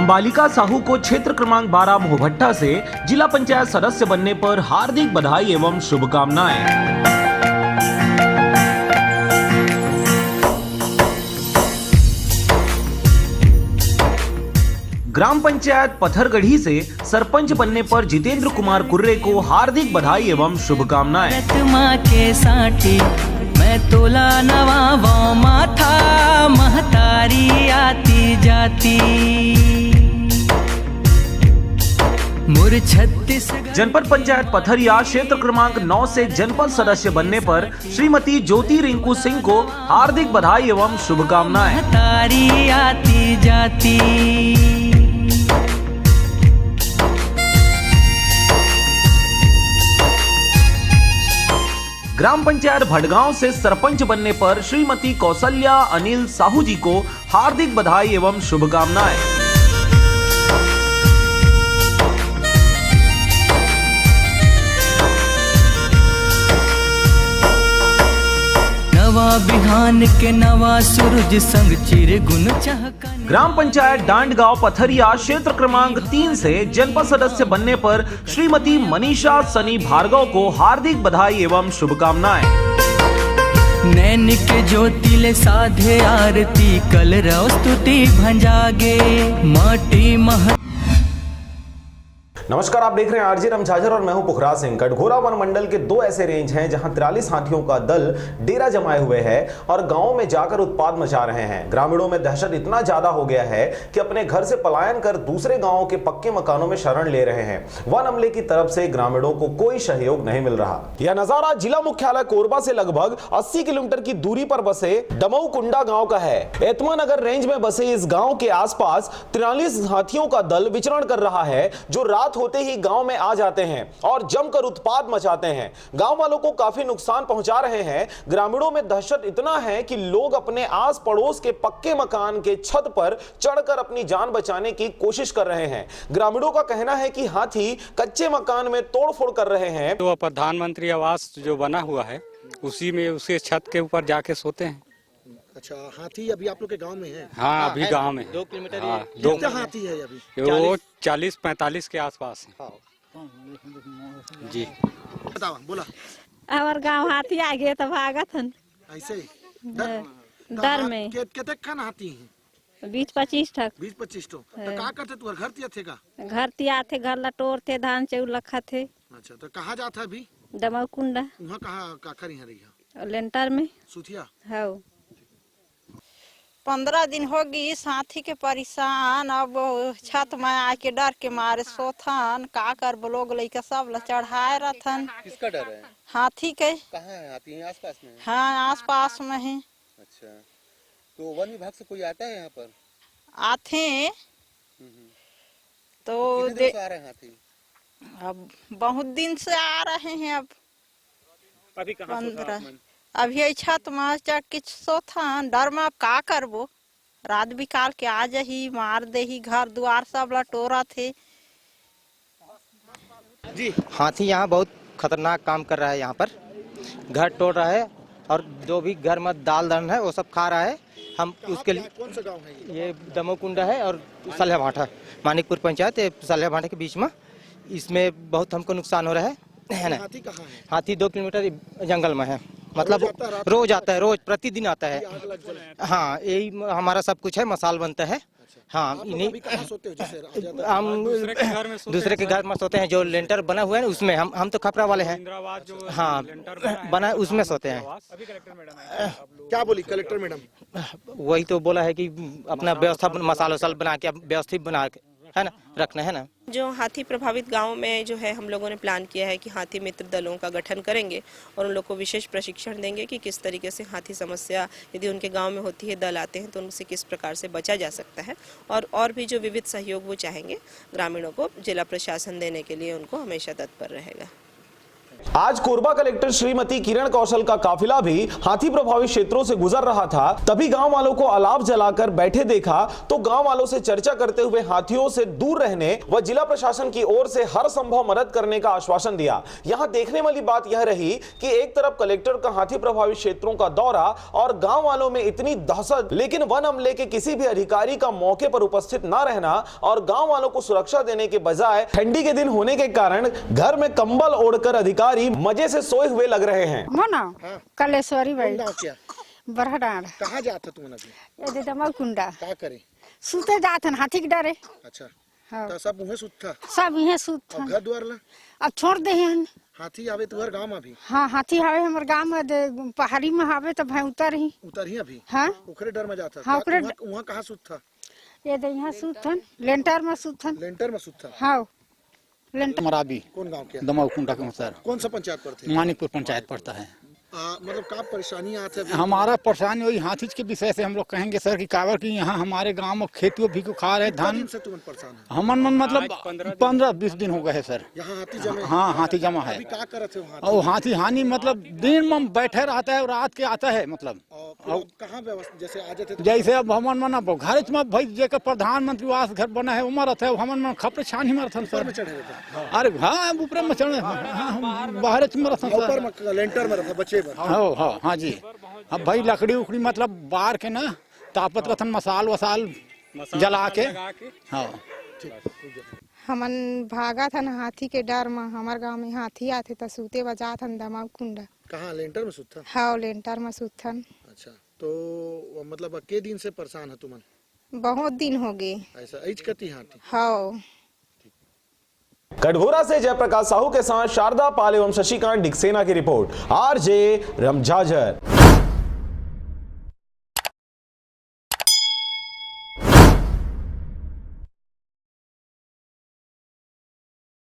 अंबालिका साहू को क्षेत्र क्रमांक 12 मोहभट्टा से जिला पंचायत सदस्य बनने पर हार्दिक बधाई एवं शुभकामनाएं। ग्राम पंचायत पत्थरगढ़ी से सरपंच बनने पर जितेंद्र कुमार कुर्रे को हार्दिक बधाई एवं शुभकामनाएं। के साथी मैं तोला नवा माथा महतारी आती जाती मुर छत्तीसगढ़। जनपद पंचायत पथरिया क्षेत्र क्रमांक 9 से जनपद सदस्य बनने पर श्रीमती ज्योति रिंकू सिंह को हार्दिक बधाई एवं शुभकामनाएं। महतारी आती जाती ग्राम पंचायत भटगांव से सरपंच बनने पर श्रीमती कौशल्या अनिल साहू जी को हार्दिक बधाई एवं शुभकामनाएं। नवा बिहान के नवा सूरज संग चिर गुन चहकन। ग्राम पंचायत डांडगांव पथरिया क्षेत्र क्रमांक 3 से जनपद सदस्य बनने पर श्रीमती मनीषा सनी भार्गव को हार्दिक बधाई एवं शुभकामनाएं। नैन के ज्योतिले साधे आरती कल स्तुति भंजागे माटी मह। नमस्कार, आप देख रहे हैं आरजे रामझाझर और मैं हूं पुखराज सिंह। कटघोरा वन मंडल के 2 ऐसे रेंज हैं जहां 43 हाथियों का दल डेरा जमाए हुए है और गांवों में जाकर उत्पात मचा रहे हैं। ग्रामीणों में दहशत इतना ज्यादा हो गया है कि अपने घर से पलायन कर दूसरे गांवों के पक्के मकानों में शरण ले रहे हैं। वन अमले की तरफ से ग्रामीणों को कोई सहयोग नहीं मिल रहा। यह नजारा जिला मुख्यालय कोरबा से लगभग 80 किलोमीटर की दूरी पर बसे दमऊ कुंडा गाँव का है। एतमा नगर रेंज में बसे इस गाँव के आसपास 43 हाथियों का दल विचरण कर रहा है, जो रात होते ही गांव में आ जाते हैं और जमकर उत्पात मचाते हैं। गांव वालों को काफी नुकसान पहुंचा रहे हैं। ग्रामीणों में दहशत इतना है कि लोग अपने आस पड़ोस के पक्के मकान के छत पर चढ़कर अपनी जान बचाने की कोशिश कर रहे हैं। ग्रामीणों का कहना है कि हाथी कच्चे मकान में तोड़फोड़ कर रहे हैं। तो प्रधानमंत्री आवास जो बना हुआ है उसी में उसके छत के ऊपर जाके सोते हैं। अच्छा, हाथी अभी आप लोग के गांव में है? हाँ, अभी गांव में 2 किलोमीटर। हाँ, कितना हाथी है अभी? वो 40-45 के आसपास है। हाँ। जी बताओ, बोला। और गांव हाथी आ गए तो भागत हन ऐसे ही डर में। कितने खान हाथी हैं? 20-25 ठक। 20-25 तो का करते तू घर तिया थे का? घर तिया थे, घर लटोर थे, धान चौल रखा थे। अच्छा, तो कहाँ जाता है अभी? दमऊ कुंडा। वहाँ कहाँ का करी है? लेंटर में सुथिया। हाँ। 15 दिन होगी साथी के परेशान। अब छत में आके डर के मारे सोथन का कर लोग लइका सब ला चढ़ाए रहथन। किसका डर है? हाथी के। कहाँ है हाथी? आसपास में? हाँ, आसपास में है। अच्छा, तो वन विभाग से कोई आता है यहाँ पर? आते तो कितने दिन से आ रहे हैं हाथी? अब बहुत दिन से आ रहे हैं। अब अभी कहाँ 15 अभी छत में चढ़ सोथन डर में अब का करबो। रात बिकाल के आ जाही, मार दे ही, घर द्वार सब लटोरा थे। जी, हाथी यहाँ बहुत खतरनाक काम कर रहा है। यहाँ पर घर तोड़ रहा है और जो भी घर में दाल दन है वो सब खा रहा है। हम उसके लिए कौन सा गांव है ये दमऊ कुंडा है और सलेहा भाटा, मानिकपुर पंचायत सलेहा भाटा के बीच में। इसमें बहुत हमको नुकसान हो रहा है ना। हाथी कहाँ है? हाथी 2 किलोमीटर जंगल में है। मतलब रोज आता है, रोज प्रतिदिन आता है। हाँ, यही हमारा सब कुछ है, मसाल बनता है। हाँ, इन्हीं हम दूसरे के घर में सोते हैं। जो लेंटर बना हुआ है ना उसमें हम तो खपरा वाले हैं। हाँ, बना उसमें सोते हैं। क्या बोली कलेक्टर मैडम? वही तो बोला है कि अपना व्यवस्था मसाला वसाल बना के व्यवस्थित बना के है ना रखना है ना। जो हाथी प्रभावित गांव में जो है हम लोगों ने प्लान किया है कि हाथी मित्र दलों का गठन करेंगे और उन लोग को विशेष प्रशिक्षण देंगे कि किस तरीके से हाथी समस्या यदि उनके गांव में होती है, दल आते हैं तो उनसे किस प्रकार से बचा जा सकता है। और भी जो विविध सहयोग वो चाहेंगे ग्रामीणों को, जिला प्रशासन देने के लिए उनको हमेशा तत्पर रहेगा। आज कोरबा कलेक्टर श्रीमती किरण कौशल का काफिला भी हाथी प्रभावित क्षेत्रों से गुजर रहा था। तभी गांव वालों को अलाव जलाकर बैठे देखा तो गांव वालों से चर्चा करते हुए हाथियों से दूर रहने व जिला प्रशासन की ओर से हर संभव मदद करने का आश्वासन दिया। यहां देखने वाली बात यह रही कि एक तरफ कलेक्टर का हाथी प्रभावित क्षेत्रों का दौरा और गांव वालों में इतनी दहशत, लेकिन वन अमले के किसी भी अधिकारी का मौके पर उपस्थित न रहना और गांव वालों को सुरक्षा देने के बजाय ठंडी के दिन होने के कारण घर में कंबल ओढ़कर अधिकारी मजे से सोए हुए लग रहे हैं। मोना कलेश्वरी भाई क्या बरहडार कहाँ जाते तुम अभी? ये दमा कुंडा क्या करे? सुते जाते हाथी के डरे। अच्छा हाँ। तो सब उन्हें सुत था, सब यहाँ सुत था। घर द्वार ला अब छोड़ दे हैं। हाथी आवे तुहर गांव में भी? हाँ हाथी आवे हमारे गांव में पहाड़ी में आवे तो भाई उतर ही अभी। हाँ उखरे डर में जाता हाँ, वहाँ कहाँ सुत था? ये यहाँ सुत था, लेंटर में सुत था। लेंटर में सुत था। हाँ लेंटर। मराबी कौन गांव के? दमाऊ कुंडा के सर। कौन सा पंचायत पड़ते? मानिकपुर पंचायत पड़ता है। मतलब क्या परेशानियां आते हैं? हमारा परेशानी वही हाथी के विषय से हम लोग कहेंगे सर कि कावर की यहाँ हमारे गांव में खेतियों भी को खा रहे धान से तुम परेशान है? हमन मतलब 15-20 दिन हो गए है सर। यहाँ हाथी जमा? हाँ हाथी जमा है। क्या करते हो? और हाथी हानि मतलब दिन में बैठे रहता है और रात के आता है मतलब। कहाँ व्यवस्था जैसे आ जाते? जैसे अब हमन मन घर में भाई जेकर प्रधानमंत्री आवास घर बना है उमर रहता है हमन मन खपरे छान ही मरथन सर। अरे हाँ ऊपर में चढ़े बाहर में रहता सर। लेंटर में रहता बच्चे। हाँ जी। अब भाई लकड़ी उकड़ी मतलब बार के ना तापत रथन मसाल वसाल जला के। हाँ हमन भागा था हाथी के डर में। हमारे गांव में हाथी आते तो सूते बजा था दमाऊ कुंडा। कहाँ लेंटर में सुत था? हाँ लेंटर में सुत था। अच्छा तो मतलब के दिन से परेशान है तुमन? बहुत दिन हो गए ऐसा ऐज कती हाथी? हाँ। कटघोरा से जयप्रकाश साहू के साथ शारदा पाल एवं शशिकांत डिक्सेना की रिपोर्ट। आरजे रमझाझर।